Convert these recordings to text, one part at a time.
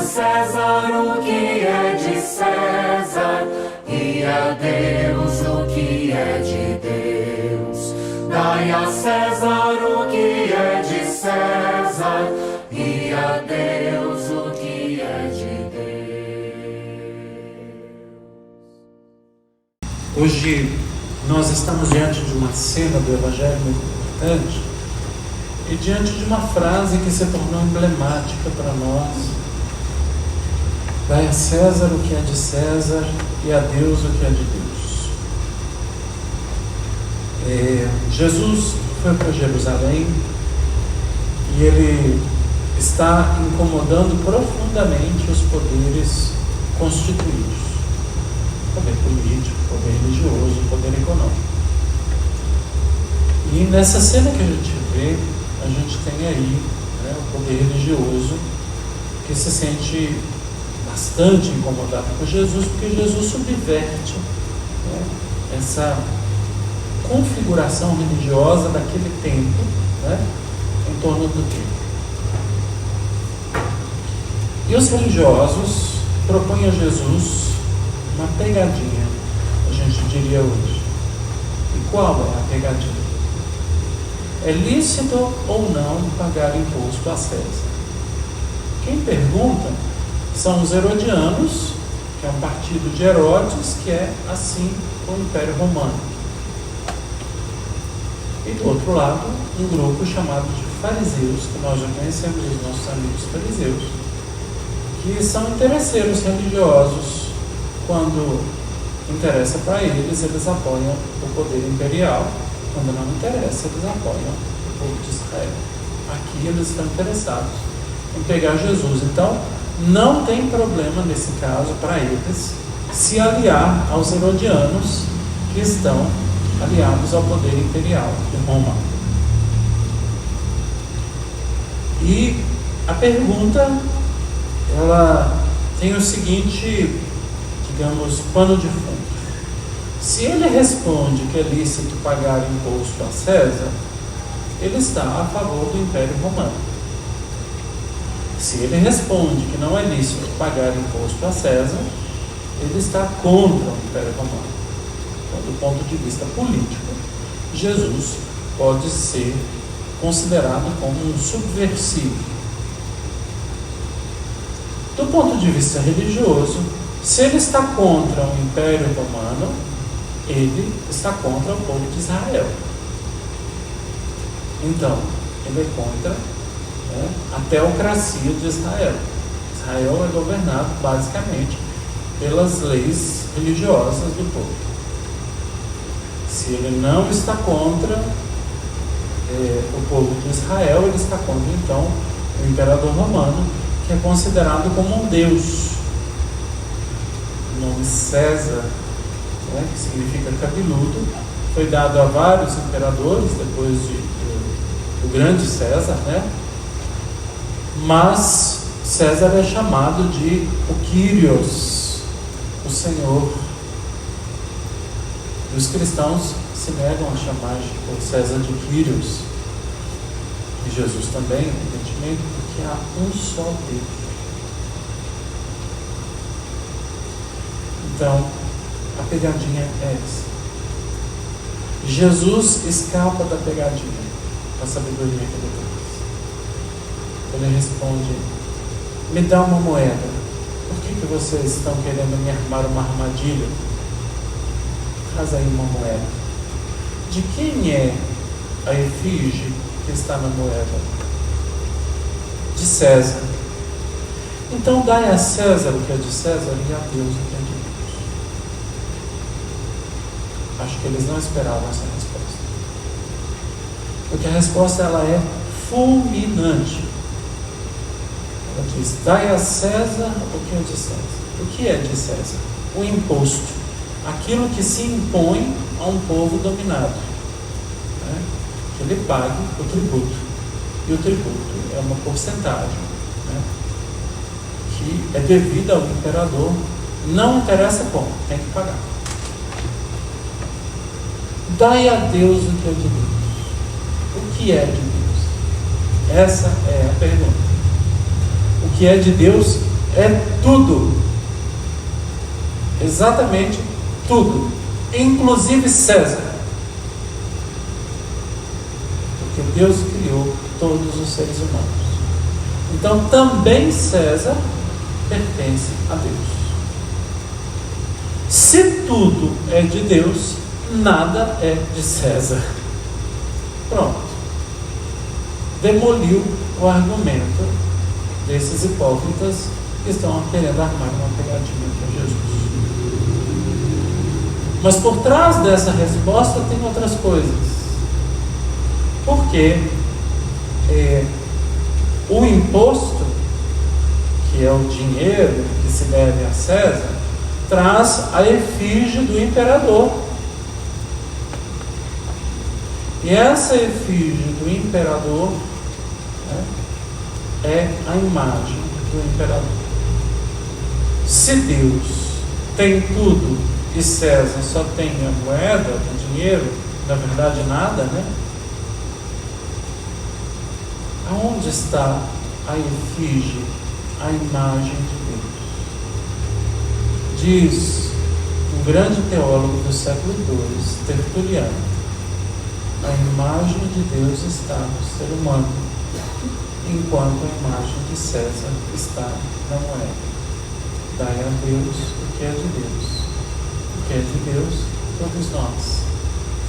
César o que é de César, e a Deus o que é de Deus. Dai a César o que é de César, e a Deus o que é de Deus. Hoje nós estamos diante de uma cena do Evangelho muito importante e diante de uma frase que se tornou emblemática para nós. Dai a César o que é de César e a Deus o que é de Deus. Jesus foi para Jerusalém e ele está incomodando profundamente os poderes constituídos. Poder político, poder religioso, poder econômico. E nessa cena que a gente vê, a gente tem aí o poder religioso que se sente bastante incomodado com Jesus, porque Jesus subverte essa configuração religiosa daquele tempo, em torno do templo. E os religiosos propõem a Jesus uma pegadinha, a gente diria hoje. E qual é a pegadinha? É lícito ou não pagar imposto a César? Quem pergunta são os herodianos, que é um partido de Herodes, que é assim com o Império Romano. E do outro lado, um grupo chamado de fariseus, que nós já conhecemos, os nossos amigos fariseus, que são interesseiros religiosos. Quando interessa para eles, eles apoiam o poder imperial. Quando não interessa, eles apoiam o povo de Israel. Aqui eles estão interessados em pegar Jesus. Então, não tem problema nesse caso para eles se aliar aos herodianos que estão aliados ao poder imperial de Roma. E a pergunta, ela tem o seguinte, digamos, pano de fundo. Se ele responde que é lícito pagar imposto a César, ele está a favor do Império Romano. Se ele responde que não é lícito pagar imposto a César, ele está contra o Império Romano. Então, do ponto de vista político, Jesus pode ser considerado como um subversivo. Do ponto de vista religioso, se ele está contra o Império Romano, ele está contra o povo de Israel. Então, ele é contra a teocracia de Israel. Israel é governado basicamente pelas leis religiosas do povo. Se ele não está contra o povo de Israel, ele está contra então o imperador romano, que é considerado como um deus. O nome César, que significa cabeludo, foi dado a vários imperadores depois do grande César, mas César é chamado de o Kyrios, o Senhor. E os cristãos se negam a chamar o César de Kyrios. E Jesus também, evidentemente, porque há um só Deus. Então, a pegadinha é essa. Jesus escapa da pegadinha com a sabedoria que ele traz. Ele responde: me dá uma moeda. Por que vocês estão querendo me armar uma armadilha? Traz aí uma moeda. De quem é a efígie que está na moeda? De César. Então dai a César o que é de César e a Deus o que é de Deus. Acho que eles não esperavam essa resposta. Porque a resposta ela é fulminante. Ela diz: dai a César o que é de César. O que é de César? O imposto. Aquilo que se impõe a um povo dominado. Que ele pague o tributo. E o tributo é uma porcentagem que é devida ao imperador. Não interessa como, tem que pagar. Dai a Deus o que é de Deus. O que é de Deus? Essa é a pergunta. O que é de Deus é tudo, exatamente tudo, inclusive César, porque Deus criou todos os seres humanos. Então também César pertence a Deus. Se tudo é de Deus, nada é de César. Pronto. Demoliu o argumento desses hipócritas que estão querendo armar uma pegadinha para Jesus. Mas por trás dessa resposta tem outras coisas. Porque o imposto, que é o dinheiro que se deve a César, traz a efígie do imperador. E essa efígie do imperador, né, é a imagem do imperador. Se Deus tem tudo e César só tem a moeda, o dinheiro, na verdade nada, né? Aonde está a efígie, a imagem de Deus? Diz um grande teólogo do século II, Tertuliano: a imagem de Deus está no ser humano, enquanto a imagem de César está na moeda. Dai a Deus o que é de Deus. O que é de Deus, todos nós,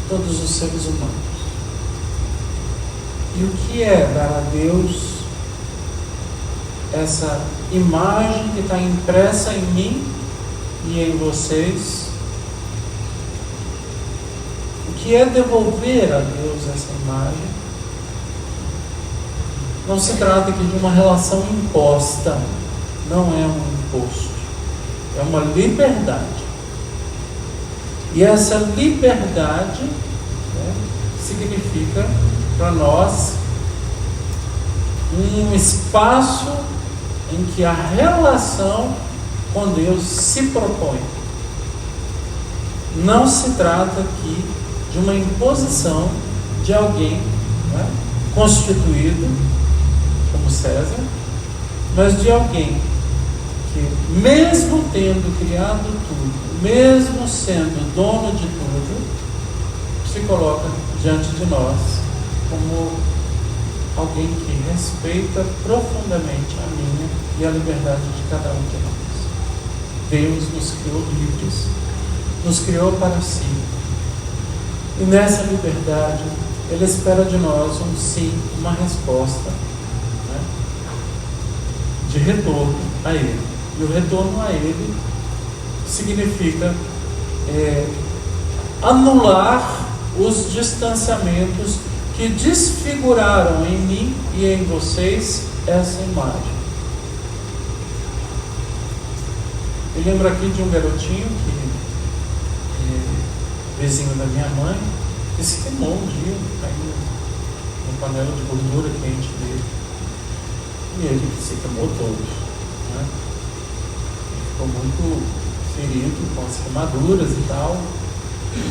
todos os seres humanos. E o que é dar a Deus essa imagem que está impressa em mim e em vocês? O que é devolver a Deus essa imagem? Não se trata aqui de uma relação imposta, não é um imposto, é uma liberdade. E essa liberdade, né, significa para nós um espaço em que a relação com Deus se propõe. Não se trata aqui de uma imposição de alguém, né, constituído como César, mas de alguém que, mesmo tendo criado tudo, mesmo sendo dono de tudo, se coloca diante de nós como alguém que respeita profundamente a minha e a liberdade de cada um de nós. Deus nos criou livres, nos criou para si. E nessa liberdade, Ele espera de nós um sim, uma resposta, né, de retorno a Ele. E o retorno a Ele significa anular os distanciamentos que desfiguraram em mim e em vocês essa imagem. Eu lembro aqui de um garotinho vizinho da minha mãe, que se queimou um dia, caiu na panela de gordura quente dele. E ele se queimou todo, né? Ele ficou muito ferido com as queimaduras e tal.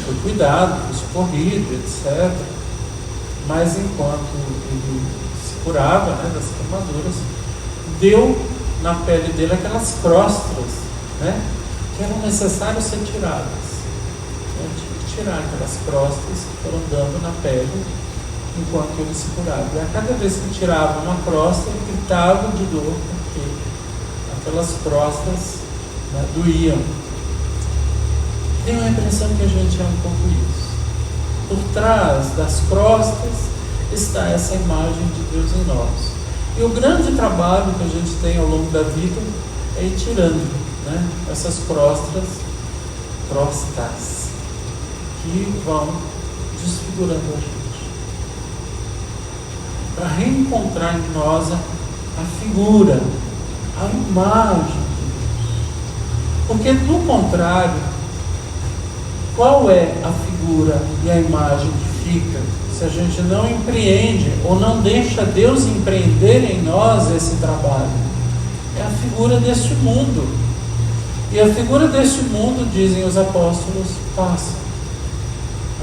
Foi cuidado, foi socorrido, etc. Mas enquanto ele se curava, né, das queimaduras, deu na pele dele aquelas crostras, né, que eram necessárias ser tiradas. Tinha que tirar aquelas crostas que foram dando na pele enquanto ele se curava. E a cada vez que tirava uma crosta, ele gritava de dor, porque aquelas crostas, né, doíam. Tenho a impressão que a gente é um pouco isso. Por trás das crostas está essa imagem de Deus em nós. E o grande trabalho que a gente tem ao longo da vida é ir tirando, né, essas crostas que vão desfigurando a gente, para reencontrar em nós a figura, a imagem de Deus. Porque do contrário, qual é a figura e a imagem que fica se a gente não empreende ou não deixa Deus empreender em nós esse trabalho? É a figura deste mundo. E a figura deste mundo, dizem os apóstolos, passa.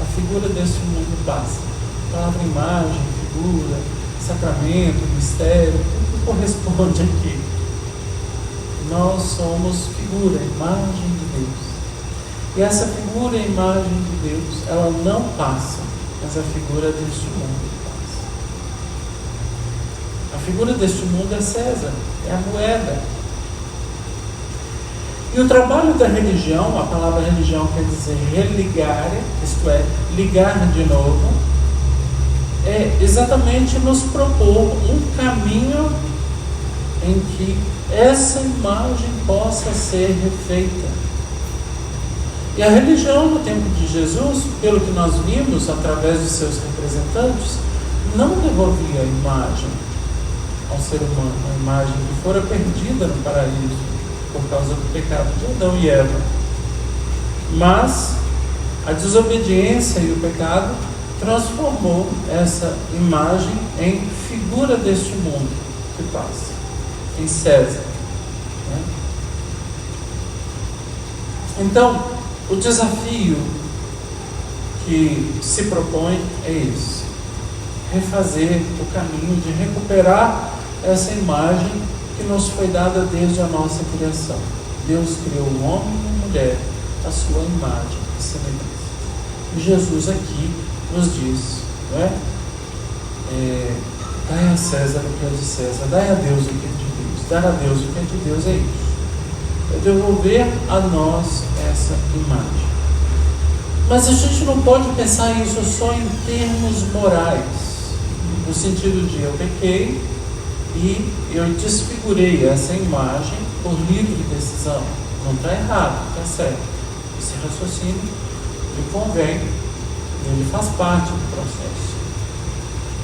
A figura deste mundo passa. A palavra imagem, figura, sacramento, mistério, tudo corresponde aqui. nós somos figura, imagem de Deus. E essa figura, imagem de Deus, ela não passa, mas a figura deste mundo passa. A figura deste mundo é César, é a moeda. E o trabalho da religião, a palavra religião quer dizer religar, isto é, ligar de novo, é exatamente nos propor um caminho em que essa imagem possa ser refeita. E a religião no tempo de Jesus, pelo que nós vimos através de seus representantes, não devolvia a imagem ao ser humano, a imagem que fora perdida no paraíso por causa do pecado de Adão e Eva. Mas a desobediência e o pecado transformou essa imagem em figura deste mundo que passa, em César, né? Então, o desafio que se propõe é esse: refazer o caminho de recuperar essa imagem que nos foi dada desde a nossa criação. Deus criou o homem e a mulher à sua imagem e semelhança. E Jesus aqui nos diz, não é? Dai a César o que é de César, dai a Deus o que é de Deus. Dar a Deus o que é de Deus é isso. É devolver a nós essa imagem. Mas a gente não pode pensar isso só em termos morais, no sentido de eu pequei e eu desfigurei essa imagem por livre decisão. Não está errado, está certo. Esse raciocínio lhe convém, ele faz parte do processo.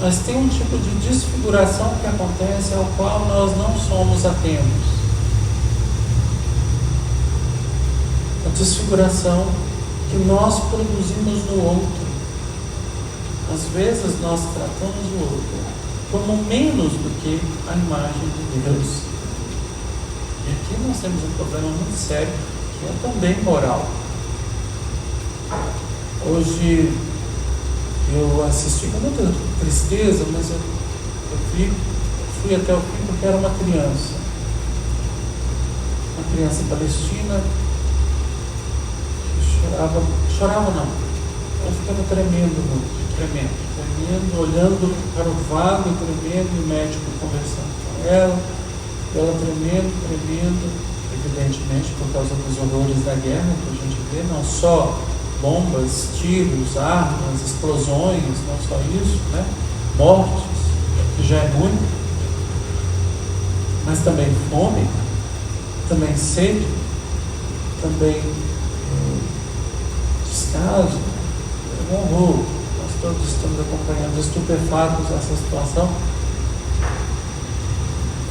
Mas tem um tipo de desfiguração que acontece ao qual nós não somos atentos. A desfiguração que nós produzimos no outro. Às vezes nós tratamos o outro como menos do que a imagem de Deus. E aqui nós temos um problema muito sério, que é também moral. Hoje eu assisti com muita tristeza, mas eu fui até o fim porque era uma criança palestina, que chorava não, ela ficava tremendo muito, tremendo, olhando para o vago, tremendo, e o médico conversando com ela, e ela tremendo, evidentemente por causa dos horrores da guerra que a gente vê, não só bombas, tiros, armas, explosões, não só isso, né? Mortes, que já é muito, mas também fome, também sede, também descaso, é um horror. Nós todos estamos acompanhando estupefatos essa situação.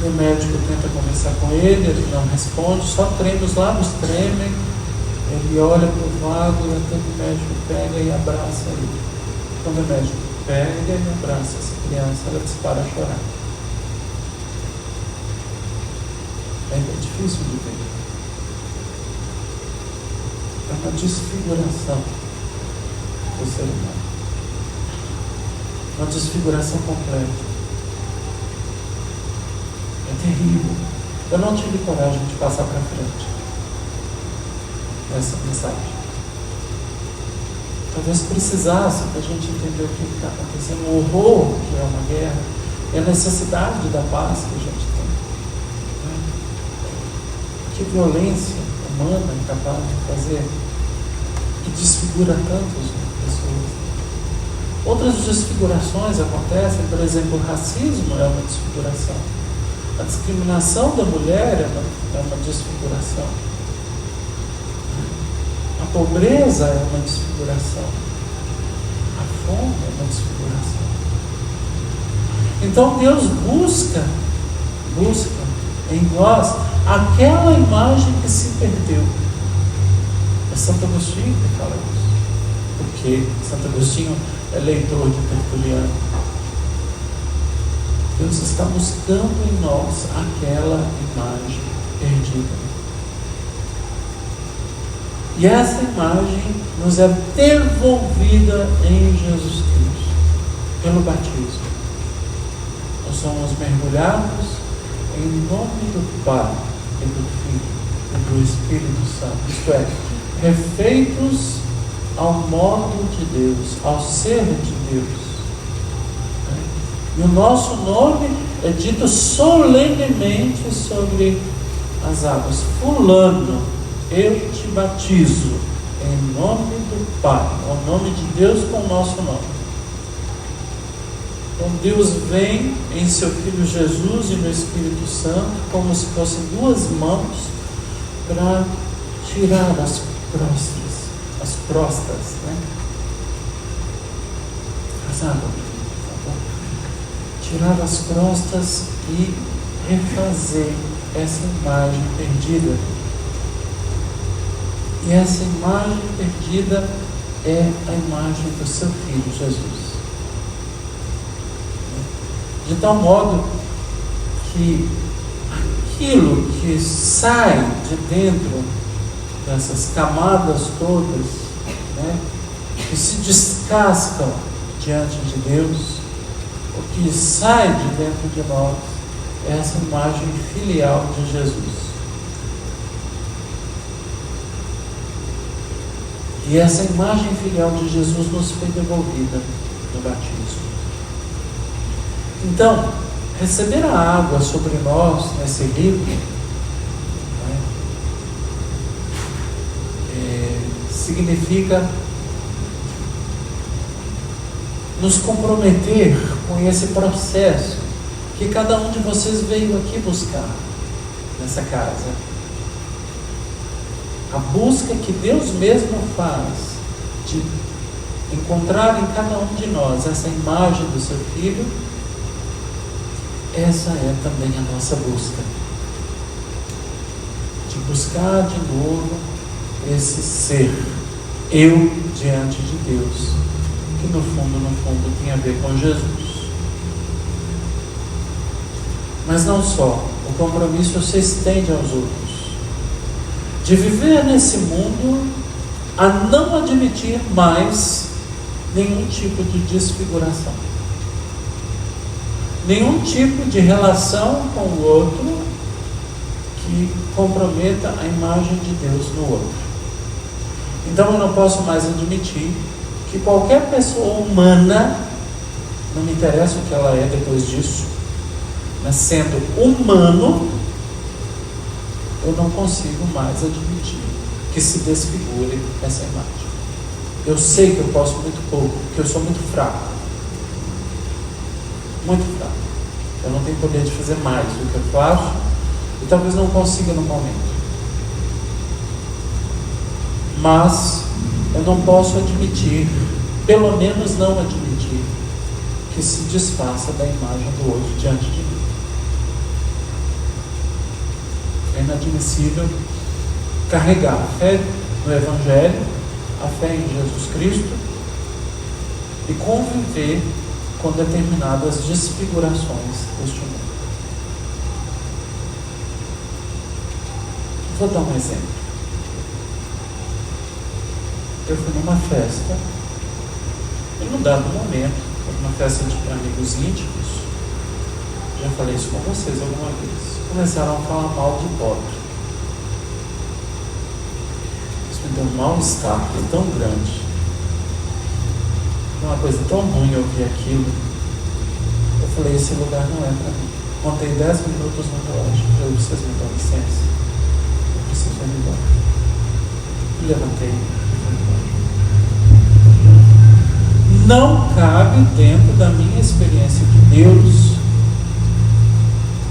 O médico tenta conversar com ele não responde, só treme, os lábios tremem. Ele olha para o vago e até o médico pega e abraça ele. Quando o médico pega e abraça essa criança, ela dispara a chorar. É difícil de ver. É uma desfiguração do ser humano. Uma desfiguração completa. É terrível. Eu não tive coragem de passar para frente essa mensagem. Talvez precisasse para a gente entender o que está acontecendo, o horror que é uma guerra, e a necessidade da paz que a gente tem. Que violência humana é capaz de fazer, que desfigura tantas pessoas. Outras desfigurações acontecem, por exemplo, o racismo é uma desfiguração. A discriminação da mulher é uma desfiguração. A pobreza é uma desfiguração. A fome é uma desfiguração. Então Deus busca em nós aquela imagem que se perdeu. É Santo Agostinho que fala isso. Porque Santo Agostinho é leitor de Tertuliano. Deus está buscando em nós aquela imagem perdida. E essa imagem nos é devolvida em Jesus Cristo, pelo batismo. Nós somos mergulhados em nome do Pai, e do Filho e do Espírito Santo. Isto é, refeitos ao modo de Deus, ao ser de Deus. E o nosso nome é dito solenemente sobre as águas. Fulano, eu te batizo em nome do Pai, ao nome de Deus com o nosso nome. Então Deus vem em seu Filho Jesus e no Espírito Santo como se fossem duas mãos para tirar as crostas, né? As águas, tirar as crostas e refazer essa imagem perdida. E essa imagem perdida é a imagem do seu Filho Jesus. De tal modo que aquilo que sai de dentro dessas camadas todas, né, que se descascam diante de Deus, o que sai de dentro de nós é essa imagem filial de Jesus. E essa imagem filial de Jesus nos foi devolvida no batismo. Então, receber a água sobre nós nesse livro, né, significa nos comprometer com esse processo que cada um de vocês veio aqui buscar nessa casa. A busca que Deus mesmo faz de encontrar em cada um de nós essa imagem do seu Filho, essa é também a nossa busca. De buscar de novo esse ser, eu diante de Deus, que no fundo tem a ver com Jesus. Mas não só, o compromisso se estende aos outros. De viver nesse mundo a não admitir mais nenhum tipo de desfiguração. Nenhum tipo de relação com o outro que comprometa a imagem de Deus no outro. Então eu não posso mais admitir que qualquer pessoa humana, não me interessa o que ela é depois disso, mas sendo humano, eu não consigo mais admitir que se desfigure essa imagem. Eu sei que eu posso muito pouco, que eu sou muito fraco. Muito fraco. Eu não tenho poder de fazer mais do que eu faço e talvez não consiga no momento. Mas eu não posso admitir, pelo menos não admitir, que se desfaça da imagem do outro diante de mim. É inadmissível carregar a fé no Evangelho, a fé em Jesus Cristo e conviver com determinadas desfigurações deste mundo. Vou dar um exemplo. Eu fui numa festa, e num dado momento, uma festa de amigos íntimos, já falei isso com vocês alguma vez, começaram a falar mal de pobre. Isso me deu um mal-estar tão grande. Uma coisa tão ruim eu ouvir aquilo. Eu falei, esse lugar não é para mim. Contei 10 minutos no relógio. Eu falei, vocês me dão licença? Eu preciso ir embora. E levantei e fui embora. Não cabe dentro da minha experiência de Deus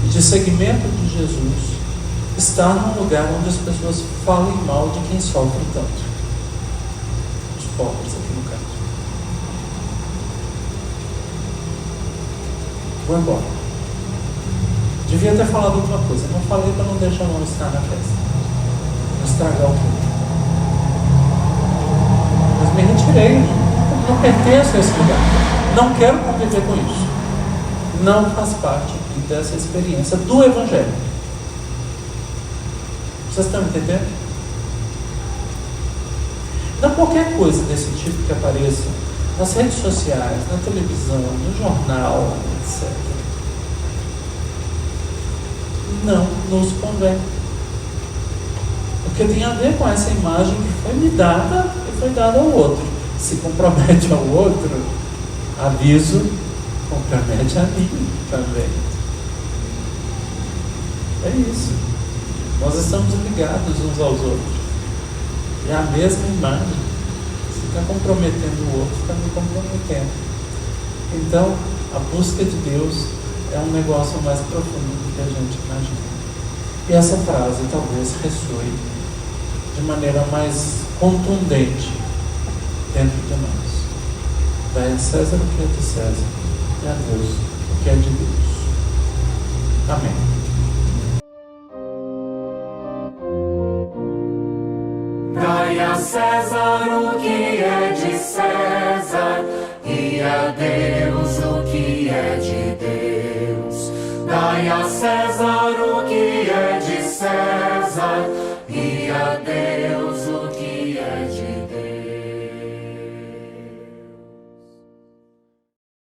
e de seguimento de Jesus estar num lugar onde as pessoas falem mal de quem sofre tanto. Os pobres aqui no caso. Vou embora. Devia ter falado alguma coisa. Não falei para não deixar não estar na festa. Não estragar o culto. Mas me retirei. Não pertenço a esse lugar. Não quero conviver com isso. Não faz parte dessa experiência do Evangelho. Vocês estão entendendo? Não qualquer coisa desse tipo que apareça nas redes sociais, na televisão, no jornal, etc. Não nos convém. Porque tem a ver com essa imagem que foi me dada e foi dada ao outro. Se compromete ao outro, aviso, compromete a mim também. É isso. Nós estamos ligados uns aos outros. É a mesma imagem. Se está comprometendo o outro, está me comprometendo. Então, a busca de Deus é um negócio mais profundo do que a gente imagina. E essa frase talvez ressoe de maneira mais contundente dentro de nós. Dai a César o que é de César e a Deus o que é de Deus. Amém. Dai a César o que é de César e a Deus o que é de Deus. Dai a César o que é de César e a Deus